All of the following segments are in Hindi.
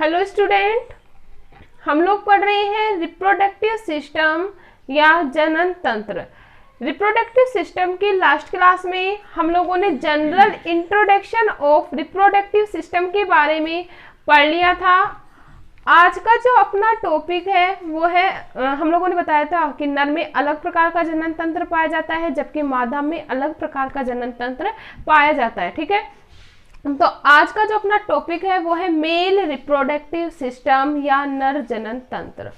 हेलो स्टूडेंट, हम लोग पढ़ रहे हैं रिप्रोडक्टिव सिस्टम या जनन तंत्र। रिप्रोडक्टिव सिस्टम की लास्ट क्लास में हम लोगों ने general introduction of reproductive system के बारे में पढ़ लिया था। आज का जो अपना टॉपिक है वो है, हम लोगों ने बताया था कि नर में अलग प्रकार का जनन तंत्र पाया जाता है जबकि मादा में अलग प्रकार का जनन तंत्र पाया जाता है। ठीक है, तो आज का जो अपना टॉपिक है वो है मेल रिप्रोडक्टिव सिस्टम या नर जनन तंत्र।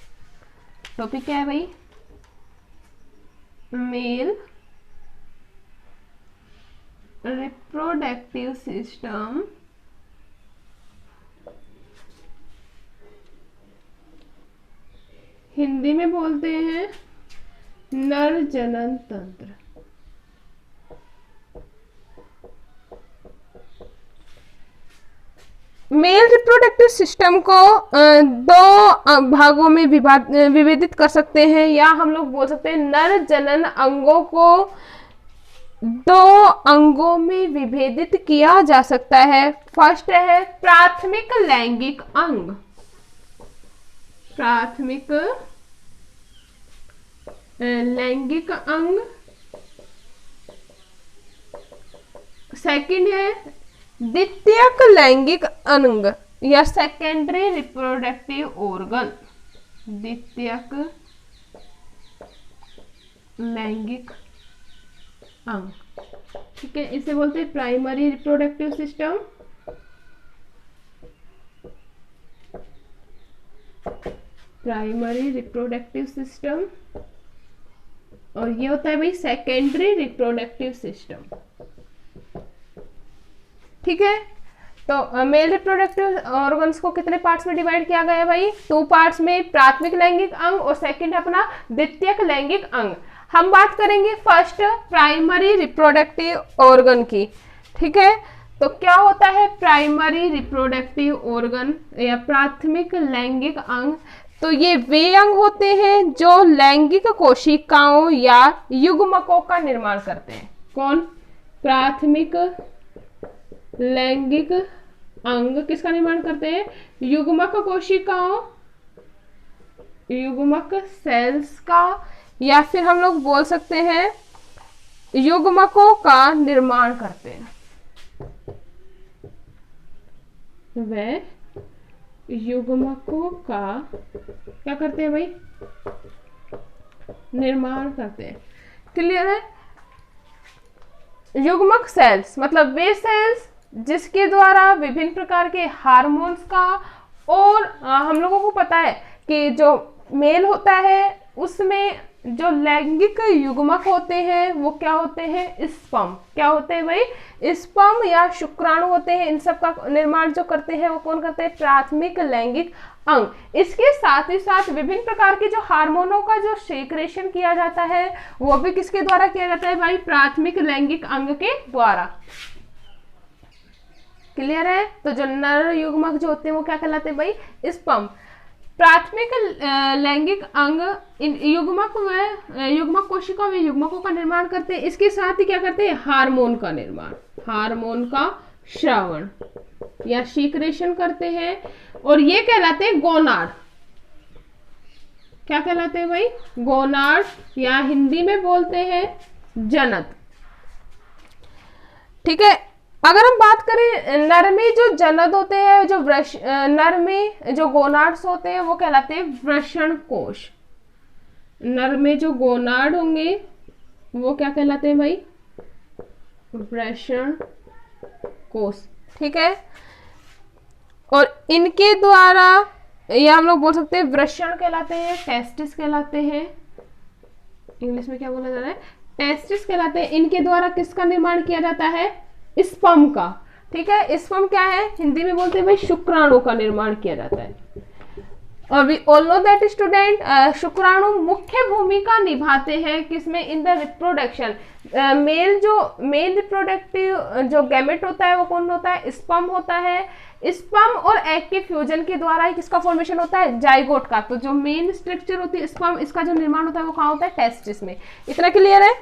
टॉपिक क्या है भाई? मेल रिप्रोडक्टिव सिस्टम हिंदी में बोलते हैं नर जनन तंत्र। मेल रिप्रोडक्टिव सिस्टम को दो भागों में विभेदित कर सकते हैं, या हम लोग बोल सकते हैं नर जनन अंगों को दो अंगों में विभेदित किया जा सकता है। फर्स्ट है प्राथमिक लैंगिक अंग। प्राथमिक लैंगिक अंग। सेकंड है द्वितीयक लैंगिक अंग या सेकेंडरी रिप्रोडक्टिव ऑर्गन। द्वितीयक लैंगिक अंग, ठीक है, इसे बोलते हैं primary reproductive system. Primary reproductive system, और ये होता है भाई सेकेंडरी रिप्रोडक्टिव सिस्टम। ठीक है, तो मेल रिप्रोडक्टिव ऑर्गन्स को कितने पार्ट्स में डिवाइड किया गया है भाई? 2 पार्ट्स में, प्राथमिक लैंगिक अंग और सेकंड है अपना द्वितीयक लैंगिक अंग। हम बात करेंगे फर्स्ट प्राइमरी रिप्रोडक्टिव ऑर्गन की। ठीक है, तो क्या होता है प्राइमरी रिप्रोडक्टिव ऑर्गन या प्राथमिक लैंगिक अंग? तो ये वे अंग होते हैं जो लैंगिक कोशिकाओं या युग्मकों का निर्माण करते हैं। कौन? प्राथमिक लैंगिक अंग किसका निर्माण करते हैं? युग्मक कोशिकाओं, युग्मक सेल्स का, या फिर हम लोग बोल सकते हैं युग्मकों का निर्माण करते हैं। वे युग्मकों का क्या करते हैं भाई? निर्माण करते हैं। क्लियर है? युग्मक सेल्स मतलब वे सेल्स जिसके द्वारा विभिन्न प्रकार के हार्मोन्स का, और हम लोगों को पता है कि जो मेल होता है उसमें जो लैंगिक युग्मक होते हैं वो क्या होते हैं? स्पर्म। क्या होते हैं भाई? स्पर्म या शुक्राणु होते हैं। इन सब का निर्माण जो करते हैं वो कौन करते हैं? प्राथमिक लैंगिक अंग। इसके साथ ही साथ विभिन्न प्रकार के जो हार्मोनों का जो सेक्रेशन किया जाता है वो भी किसके द्वारा किया जाता है भाई? प्राथमिक लैंगिक अंग के द्वारा। क्लियर है? तो जो नर युग्मक जो होते हैं वो क्या कहलाते हैं भाई? स्पर्म। प्राथमिक लैंगिक अंग इन युग्मक कोशिका में युग्मकों का निर्माण करते हैं। इसके साथ ही क्या करते हैं? हार्मोन का निर्माण, हार्मोन का श्रवण या सीक्रेशन करते हैं, और ये कहलाते हैं गोनाड। क्या कहलाते हैं भाई? गोनाड, या हिंदी में बोलते हैं जनक। ठीक है, अगर हम बात करें नर में जो जनद होते हैं, जो नर में जो गोनाड्स होते हैं वो कहलाते हैं वृषण कोश। नर में जो गोनाड होंगे वो क्या कहलाते हैं भाई? वृषण कोश। ठीक है, और इनके द्वारा या हम लोग बोल सकते हैं वृषण कहलाते हैं, टेस्टिस कहलाते हैं। इंग्लिश में क्या बोला जा रहा है? टेस्टिस कहलाते हैं। इनके द्वारा किसका निर्माण किया जाता है? स्पर्म का। ठीक है, स्पर्म क्या है? हिंदी में बोलते हैं भाई शुक्राणु का निर्माण किया जाता है। और we all know that student, शुक्राणु मुख्य भूमिका निभाते हैं किसमें? In the reproduction. Male reproductive जो गैमेट होता है वो कौन होता है? स्पर्म होता है। स्पर्म और एग के फ्यूजन के द्वारा ही किसका फॉर्मेशन होता है? जाइगोट का। तो जो मेन स्ट्रक्चर होती है स्पर्म, इसका जो निर्माण होता है वो कहाँ होता है? टेस्टिस में। इतना क्लियर है?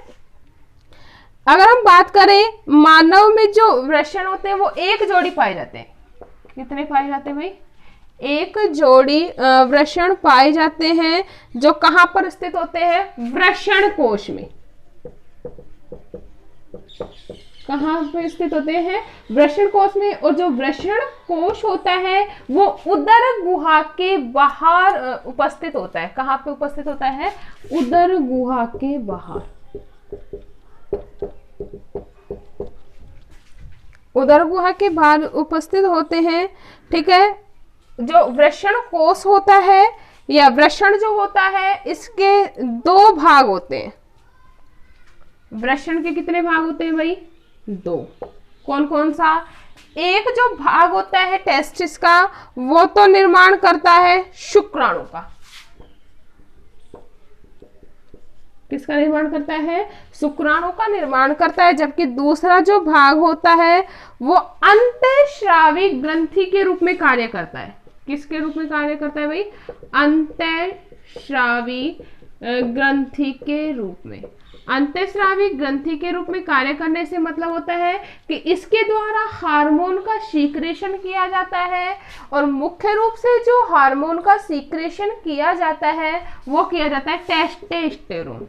अगर हम बात करें मानव में जो वृषण होते हैं वो एक जोड़ी पाए जाते हैं। कितने पाए जाते हैं भाई? एक जोड़ी वृषण पाए जाते हैं जो कहां पर स्थित होते हैं? वृषण कोश में। कहां पर स्थित होते हैं? वृषण कोश में। और जो वृषण कोश होता है वो उदर गुहा के बाहर उपस्थित होता है। कहां पे उपस्थित होता है? उदर गुहा के बाहर। उदर गुहा के बाहर उपस्थित होते हैं। ठीक है। जो वृषण कोश होता है या वृषण जो होता है इसके दो भाग होते हैं। वृषण के कितने भाग होते हैं भाई? दो। कौन कौन सा? एक जो भाग होता है टेस्टिस का वो तो निर्माण करता है शुक्राणु का। किसका निर्माण करता है? शुक्राणु का निर्माण करता है। जबकि दूसरा जो भाग होता है वो अंतःस्रावी ग्रंथि के रूप में कार्य करता है। किसके रूप में कार्य करता है भाई? अंतःस्रावी ग्रंथि के रूप में। अंतःस्रावी ग्रंथि के रूप में कार्य करने से मतलब होता है कि इसके द्वारा हार्मोन का सीक्रेशन किया जाता है। और मुख्य रूप से जो हार्मोन का सीक्रेशन किया जाता है वो किया जाता है टेस्टोस्टेरोन।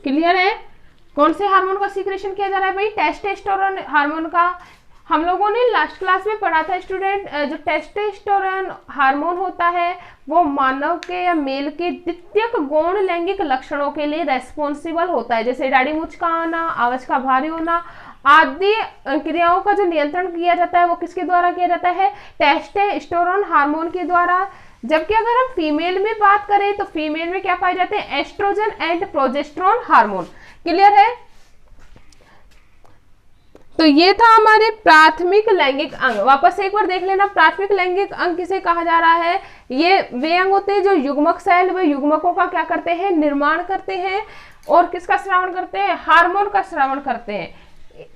क्लियर है? कौन से हार्मोन का सीक्रेशन किया जा रहा है भाई? टेस्टोस्टेरोन हार्मोन का। हम लोगों ने लास्ट क्लास में पढ़ा था स्टूडेंट, जो टेस्टोस्टेरोन हार्मोन होता है वो मानव के या मेल के द्वितीयक गौण लैंगिक लक्षणों के लिए रेस्पॉन्सिबल होता है। जैसे दाढ़ी मूंछ का आना, आवाज का भारी होना आदि क्रियाओं का जो नियंत्रण किया जाता है वो किसके द्वारा किया जाता है? टेस्टोस्टेरोन हार्मोन के द्वारा। जबकि अगर हम फीमेल में बात करें तो फीमेल में क्या पाए जाते हैं? Estrogen and progesterone hormone. Clear है? तो ये था हमारे प्राथमिक लैंगिक अंग। वापस एक बार देख लेना, प्राथमिक लैंगिक अंग किसे कहा जा रहा है? ये वे अंग होते हैं जो युग्मक सेल व युग्मकों का क्या करते हैं? निर्माण करते हैं। और किसका श्रावण करते हैं? हार्मोन का श्रावण करते हैं।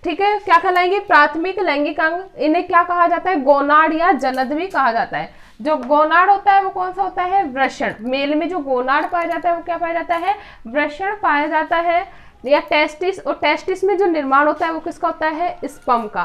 ठीक है। क्या कहलाएंगे? प्राथमिक लैंगिक अंग। इन्हें क्या कहा जाता है? गोनाड या जनद भी कहा जाता है। जो गोनाड होता है वो कौन सा होता है? वृषण। मेल में जो गोनाड पाया जाता है वो क्या पाया जाता है? वृषण पाया जाता है। या टेस्टिस, और टेस्टिस में जो निर्माण होता है वो किसका होता है? स्पर्म का।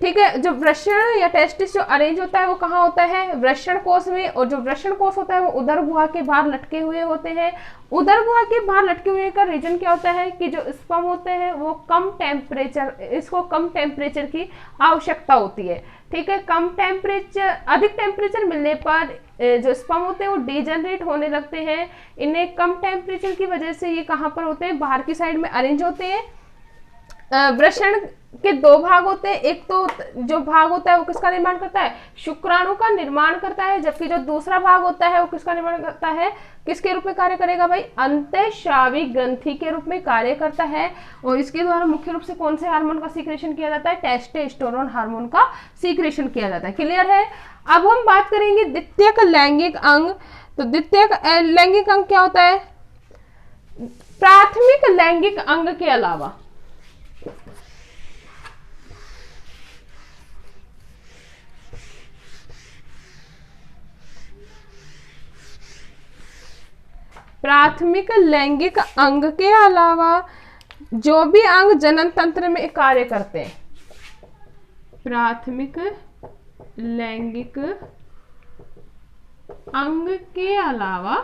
ठीक है। जो वृषण या टेस्टिस जो अरेंज होता है वो कहाँ होता है? वृषण कोश में। और जो वृषण कोश होता है वो उदर गुहा के बाहर लटके हुए होते हैं। उदर गुहा के बाहर लटके हुए का रीजन क्या होता है कि जो स्पर्म होते हैं वो कम टेम्परेचर, इसको कम टेम्परेचर की आवश्यकता होती है। ठीक है। कम टेम्परेचर, अधिक टेम्परेचर मिलने पर जो स्पर्म होते हैं वो डीजनरेट होने लगते हैं। इन्हें कम टेम्परेचर की वजह से ये कहाँ पर होते हैं? बाहर की साइड में अरेंज होते हैं। वृषण के दो भाग होते हैं। एक तो जो भाग होता है वो किसका निर्माण करता है? शुक्राणु का निर्माण करता है। जबकि जो दूसरा भाग होता है वो किसका निर्माण करता है? किसके रूप में कार्य करेगा भाई? अंतःस्रावी ग्रंथि के रूप में कार्य करता है। और इसके द्वारा मुख्य रूप से कौन से हार्मोन का सीक्रेशन किया जाता है? टेस्टोस्टेरोन हार्मोन का सीक्रेशन किया जाता है। क्लियर है? अब हम बात करेंगे द्वितीयक लैंगिक अंग। तो द्वितीयक लैंगिक अंग क्या होता है? प्राथमिक लैंगिक अंग के अलावा प्राथमिक लैंगिक अंग के अलावा जो भी अंग जनन तंत्र में कार्य करते हैं, प्राथमिक लैंगिक अंग के अलावा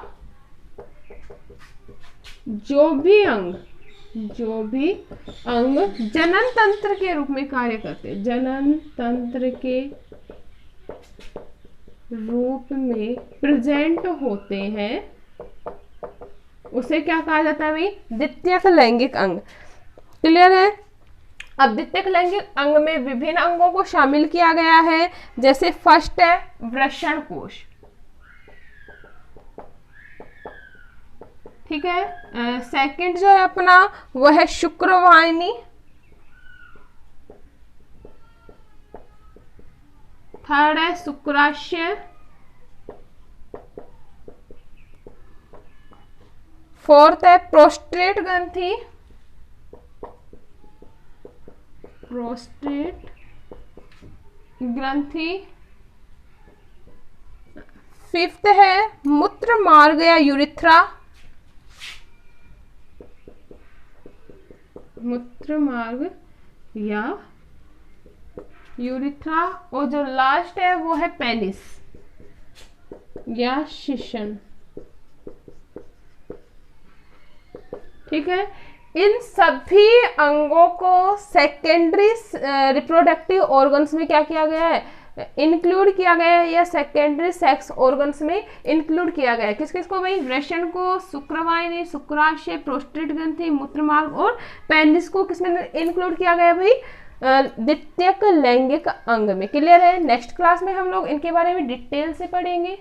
जो भी अंग जनन तंत्र के रूप में कार्य करते हैं, जनन तंत्र के रूप में प्रेजेंट होते हैं, उसे क्या कहा जाता है भाई? द्वितीयक लैंगिक अंग। क्लियर है? अब द्वितीयक लैंगिक अंग में विभिन्न अंगों को शामिल किया गया है। जैसे फर्स्ट है वृषण कोश। ठीक है। सेकंड जो है अपना वह है शुक्रवाहिनी। थर्ड है शुक्राशय। फोर्थ है प्रोस्टेट ग्रंथि। फिफ्थ है मूत्र मार्ग या यूरिथ्रा। मूत्र मार्ग या यूरिथ्रा, और जो लास्ट है वो है पेनिस या शिशन। ठीक है, इन सभी अंगों को सेकेंडरी रिप्रोडक्टिव ऑर्गन्स में क्या किया गया है, इंक्लूड किया गया है, या सेकेंडरी सेक्स ऑर्गन्स में इंक्लूड किया गया है। किस किस को भाई, वृषण को, शुक्रवाहिनी, शुक्राशय, प्रोस्टेट ग्रंथि, मूत्रमार्ग और पेनिस को किसमें इंक्लूड किया गया भाई, द्वितीयक लैंगिक अंग में। क्लियर है। नेक्स्ट क्लास में हम लोग इनके बारे में डिटेल से पढ़ेंगे।